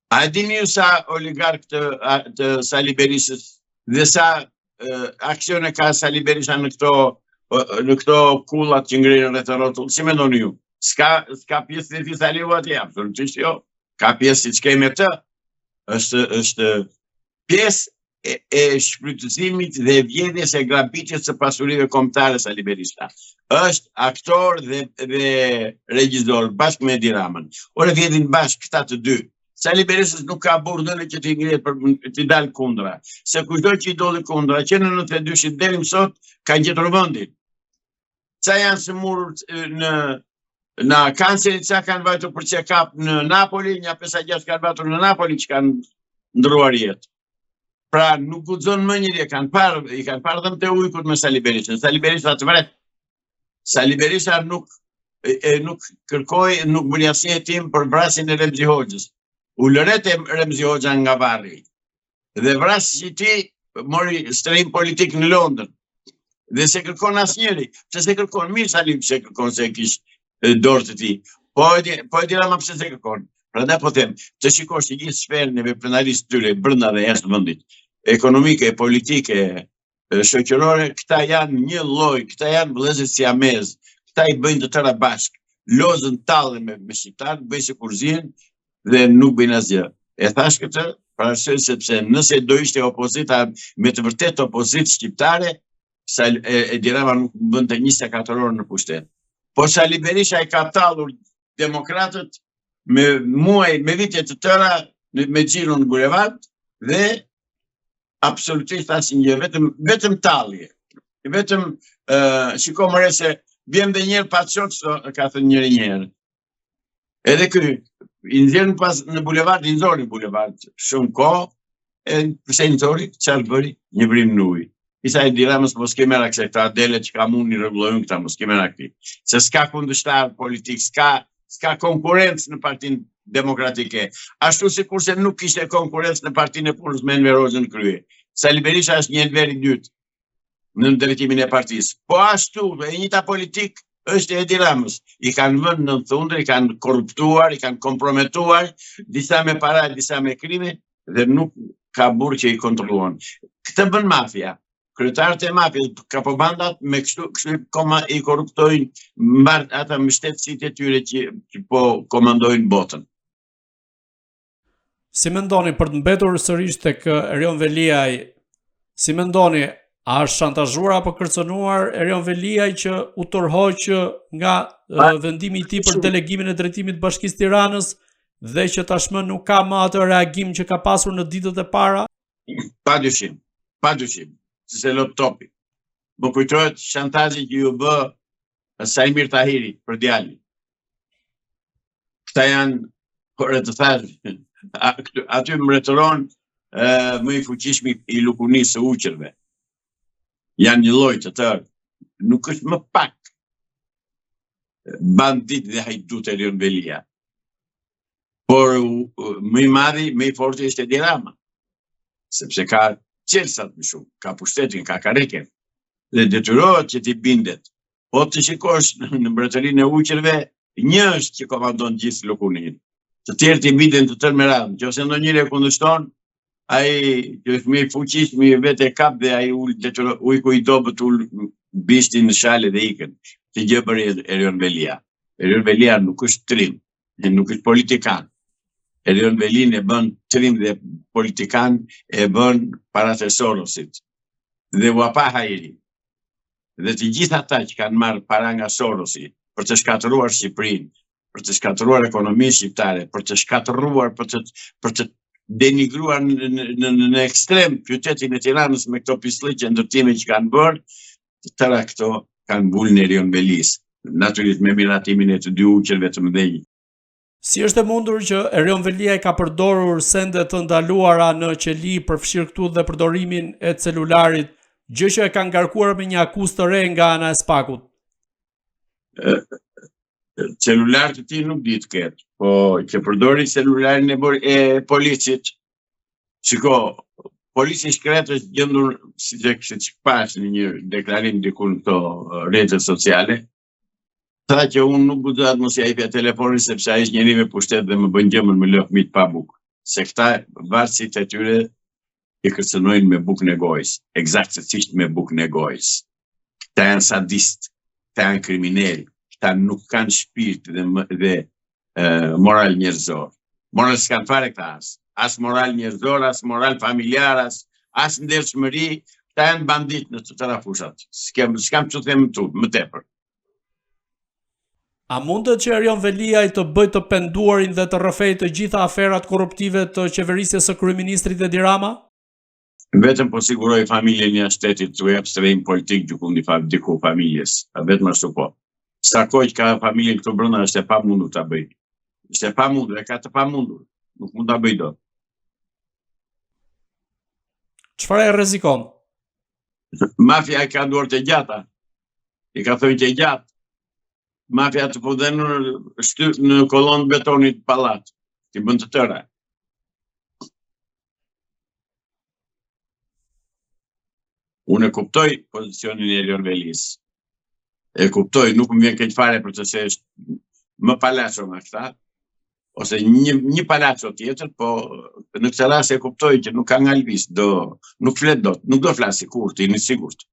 A dini ju sa oligark të Sali Berishës dhe sa aksione ka Sali Berisha në këto kullat që ngrihen rreth rrotull? Si mendoni ju? Ska pjesë të Saliu atje? Absolutisht jo. Ka pjesë siç kemi të. Është pjesë e shfrytëzimit dhe vjedhjes e grabitjes së pasurive kombëtare Sali Berisha. Është aktor dhe regjisor bashkë me Edi Ramën. Ore vjedhin bashkë këta të dy. Sali Berishës nuk ka burdhën që t'i ngrihet për t'i dalë kundra. Se kushdo që i doli kundra, që në 92-shin deri më sot ka gjetur vendin. Ca janë sëmurur në kancerit, ca kanë vajtur për check-up në Napoli, një 5-6 kanë vajtur në Napoli që kanë ndruar jetë. Pra nuk guxon më njëri, i kanë parë dhëmë të ujkut me Sali Berishën. Sali Berisha të vret. Sali Berisha nuk kërkoi, nuk bëri asnjë hetim për vrasjen e Remzi Hoxhës. U lëret e Remzi Hoxha nga varri. Dhe vrasë që ti mori strehim politik në Londër. Dhe se kërkon asnjëri. Pse se kërkon? Mirë Salim se kërkon se kish dorë të ti. Po e dira ma pse se kërkon. Prandaj po them, të shikosh që gjithë sferën e veprimtarisë tyre brenda dhe jashtë vendit, ekonomike, politike, shoqërore, këta janë një lloj, këta janë vëllezër siamez, këta i bëjnë të tëra bashkë. Lozën tallen me shqiptarët, bëjnë sikur zihen dhe nuk bëjnë asgjë. E thash këtë për arsye sepse nëse do ishte opozita me të vërtetë opozitë shqiptare, Edi Rama nuk bënte 24 orë në pushtet. Po Sali Berisha i ka tallur demokratët me muaj, me vite të tëra, me xhiro në bulevard dhe absolutisht asnjë, vetëm tallje. Vetëm shiko more se vjen dhe njerë pa qoç, ka thënë njëri njerë. Edhe ky i nxjerrën pas në bulevard, i nxorri bulevard shumë kohë, e pse i nxorri, çfarë bëri? Një vrim në ujë. Isa Edi Ramës mos kemera këse këta adelet që ka mund një rregullojnë këta, mos kemera këti. Se s'ka kundështar politik, s'ka konkurencë në Partinë Demokratike. Ashtu si kurse nuk kishte konkurencë në Partinë e Punës me Enver Hoxhën krye. Sali Berisha është një Enver i dytë në drejtimin e partisë. Po ashtu, e njëjta politik është Edi Ramës. I kanë vënë në thundër, i kanë korruptuar, i kanë komprometuar, disa me para, disa me krime, dhe nuk ka burë që i kontrolluan. Këtë bën mafia. Kryetarët e mafjës, kapobandat me kështu i korruptojnë ata mbështetësitë e tyre që po komandojnë botën. Si mendoni për të mbetur sërish tek Erion Veliaj, si mendoni, a është shantazhuar apo kërcënuar Erion Veliaj që u tërhoq nga vendimi i tij për delegimin e drejtimit të Bashkisë Tiranës dhe që tashmë nuk ka më atë reagim që ka pasur në ditët e para? Padyshim. Se lot topi. Më kujtohet shantazhi që ju bë Saimir Tahiri për djalin. Këta janë, por të thash, aty mbretëron më i fuqishmi i lukunisë së uqërve. Janë një lloj të tërë. Nuk është më pak bandit dhe hajdut Erion Velia. Por më i madhi, më i forti është Edi Rama. Sepse ka qelsat më shumë, ka pushtetin, ka kareken, dhe detyrohet që t'i bindet. Po të shikosh në mbretërinë e uqërve, një është që komandon gjithë lukunin. Të tjerë t'i binden të tërë me radhë. Nëse ndonjëri e kundërshton, ai që është më i fuqishëm, vetë e kap dhe ai ujku i dobët bishtin në shale dhe ikën. Që gjë bëri Erion Velia. Erion Velia nuk është trim, nuk është politikan. Erion Velin e bën trim dhe politikan e bën para të Sorosit. Dhe Wapa Hajri. Dhe të gjitha ata që kanë marrë para nga Sorosi për të shkatëruar Shqipërinë, për të shkatëruar ekonominë shqiptare, për të shkatëruar, për të denigruar në ekstrem qytetin e Tiranës me këto pislliqe ndërtime që kanë bërë, të tëra këto kanë mbulën Erion Velis. Natyrisht me miratimin e të dy uqërve të mëdhenj. Si është e mundur që Erion Veliaj ka përdorur sende të ndaluara në qeli, përfshirë këtu dhe përdorimin e celularit, gjë që e ka ngarkuar me një akuzë të re nga ana e SPAK-ut? Celular të tij nuk di të ketë, po që përdori celularin e policit. Shiko, polici shkret është gjendur, si që pas në një deklarim diku në këto rrjetet sociale, tha që unë nuk guxohet mos ja jepja telefonin sepse ai është njëri me pushtet dhe më bën gjëmën, më lë fëmijët pa bukë. se këta varësit e tyre i kërcënojnë me bukën e gojës, eksaktësisht me bukën e gojës. Këta janë sadist, këta janë kriminal, këta nuk kanë shpirt dhe moral njerëzor. Moral s'kan fare këta as moral njerëzor, as moral familjar, as ndershmëri, këta janë bandit në të tëra fushat. S'kam që them më tepër. A mundet që Erion Veliaj të bëjë të penduarin dhe të rrëfejë të gjitha aferat korruptive të qeverisjes së kryeministrit Edi Rama? Vetëm po siguroj familjen e shtetit të jap strehim politik diku familjes. Vetëm ashtu po. Sa kohë ka familjen këtu brenda është e pamundur ta bëj. Është e pamundur, ka të pamundur. Nuk mund ta bëj dot. Çfarë e rrezikon? Mafia ka duart e gjata. I ka thënë të gjatë. Mafia të po dhe në kolonë betonit pallat. Ti bën të tëra. Unë e kuptoj pozicionin e Erion Velis. E kuptoj, nuk më vjen keq fare për të se është më palaco nga këta, ose një palaco tjetër, po në këtë rast e kuptoj që nuk ka nga lvis, nuk flet dot, nuk do flasi kur, të jeni sigurt.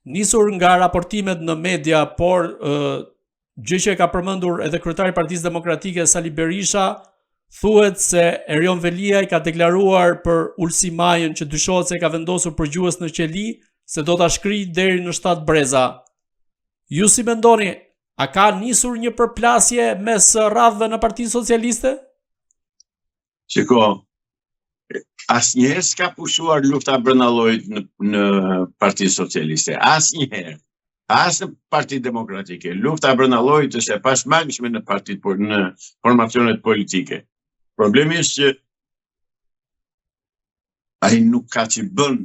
Nisur nga raportimet në media, por gjë që e ka përmendur edhe kryetari i Partisë Demokratike Sali Berisha, thuhet se Erion Veliaj ka deklaruar për Ulsi Majën që dyshohet se ka vendosur përgjues në qeli se do ta shkrijë deri në 7 breza. Ju si mendoni, a ka nisur një përplasje mes radhëve në Partinë Socialiste? Shiko, asnjëherë s'ka pushuar lufta brenda llojit në Partinë Socialiste. Asnjëherë. As në Partinë Demokratike. Lufta brenda llojit është e pashmangshme në në formacionet politike. Problemi është që ai nuk ka që bën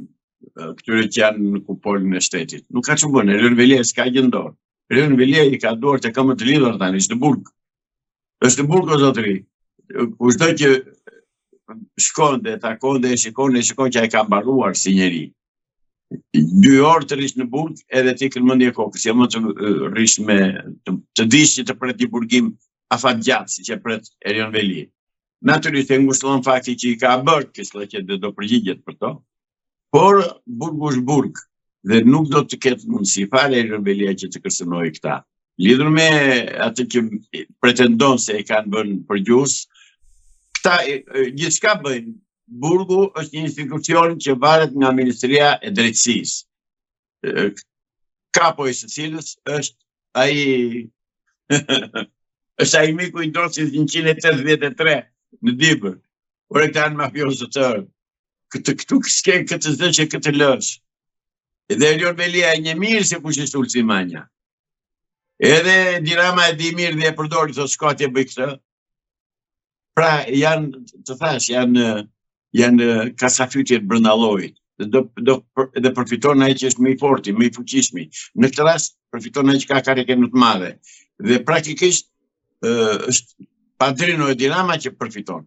këtyre që janë në kupolën e shtetit. Nuk ka që bën, Erion Veliaj s'ka gjë në dorë. Erion Veliaj i ka duart e këmbët të lidhura tani, është në burg. Është në burg o zotëri. Kushdo që shkon dhe takon dhe shikon që ai ka mbaruar si njeri. 2 orë të rish në burg, edhe ti këllmendje kokës, jo më të rish me të dish që të pret një burgim afat gjatë, si që pret Erion Veliaj. Natyrisht e ngushëllon fakti që i ka bërë kësë që do përgjigjet për to, por burgu është burg dhe nuk do të ketë mundësi fare Erion Veliaj që të kërcënojë këta. Lidhur me atë që pretendon se i kanë bën përgjus, këta gjithçka bëjnë. Burgu është një institucion që varet nga Ministria e Drejtësisë. Kapo i së cilës është ai është ai miku i Ndrosit 183 në Dibër. Por e këta janë mafiozë të tërë. Këtu s'ke këtë zë që këtë lësh. Edhe Erion Veliaj një mirë se kush është Ulsi Manja. Edhe Edi Rama e di mirë dhe e përdori të shkatje bëj këtë. Pra janë, të thash, janë kasafytjet brenda llojit. Dhe përfiton ai që është më i forti, më i fuqishmi. Në këtë rast përfiton ai që ka karrikën më të madhe. Dhe praktikisht është Padrino Edi Rama që përfiton.